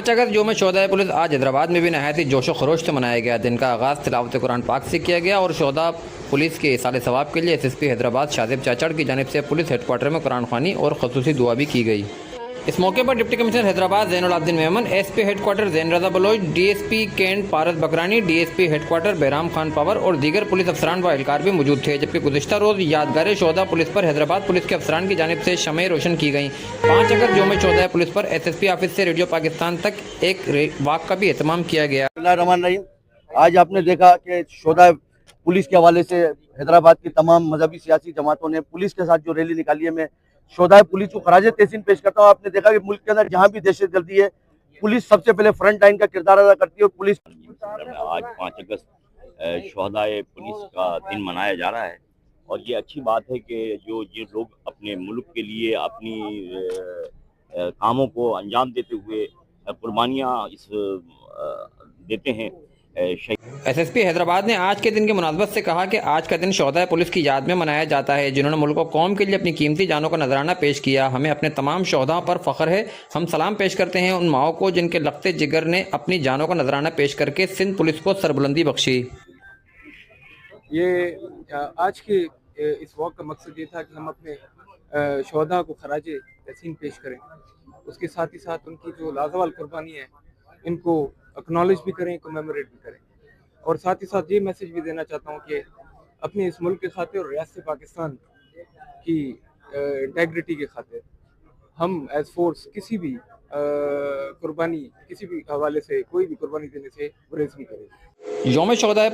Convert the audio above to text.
5 अगस्त यौम शोहदाए पुलिस आज हैदराबाद में भी नहायत ही जोश व खरोश से मनाया गया। दिन का आगाज़ तिलावत कुरान पाक से किया गया और शोहदा पुलिस के इसाले सवाब के लिए एसएसपी हैदराबाद शाजिब चाचड़ की जानिब से पुलिस हेडक्वार्टर में कुरान ख़वानी और ख़ुसूसी दुआ भी की गई। इस मौके पर deputy commissioner Hyderabad Zainul Abideen Memon, SP headquarter Zain Raza Baloch, DSP cantt Paras Bakrani, DSP headquarter Bahram Khan Pawar और दीगर पुलिस अफसरान व एहलकार भी मौजूद थे। जबकि गुज़िश्ता रोज़ यादगार शोहदा पुलिस पर हैदराबाद पुलिस के अफसरान की जानिब से शमएं रोशन की गईं। 5 अगस्त यौम शोहदाए पुलिस पर एसएसपी ऑफिस से रेडियो पाकिस्तान तक एक वॉक का भी एहतमाम किया गया। बिस्मिल्लाहिर्रहमानिर्रहीम। आज आपने देखा कि शोहदा पुलिस के हवाले से हैदराबाद की तमाम मजहबी सियासी जमातों ने पुलिस के साथ जो रैली निकाली है, मैं शोहदा पुलिस को खराज तहसीन पेश करता हूँ। आपने देखा कि मुल्क के अंदर जहाँ भी दहशतगर्दी है, पुलिस सबसे पहले फ्रंट लाइन का किरदार अदा करती है। और पुलिस आज 5 अगस्त शोहदाए पुलिस का दिन मनाया जा रहा है और ये अच्छी बात है कि जो लोग अपने मुल्क के लिए अपनी कामों को अंजाम देते हुए कुर्बानियाँ देते हैं। एसएसपी हैदराबाद ने आज के दिन की मुनासबत से कहा कि आज का दिन शोहदा पुलिस की याद में मनाया जाता है, जिन्होंने मुल्क व कौम के लिए अपनी कीमती जानों का नजराना पेश किया। हमें अपने तमाम शोहदाओं पर फख्र है। हम सलाम पेश करते हैं उन माओं को जिनके लखते जिगर ने अपनी जानों का नजराना पेश करके सिंध पुलिस को सरबुलंदी बख्शी। ये आज के इस वॉक का मकसद ये था कि हम अपने शोहदा को खराज तहसीन पेश करें, उसके साथ ही साथ उनकी जो लाजवाल कुर्बानी है इनको एक्नॉलेज भी करें, कमेमोरेट भी करें। और साथ ही साथ ये मैसेज भी देना चाहता हूँ कि अपने इस मुल्क के खातिर और रियासत पाकिस्तान की इंटेग्रिटी के खातिर हम एज फोर्स किसी भी कुर्बानी, किसी भी हवाले से कोई भी कुर्बानी देने से गुरेज नहीं करेंगे। यौम शोहदाए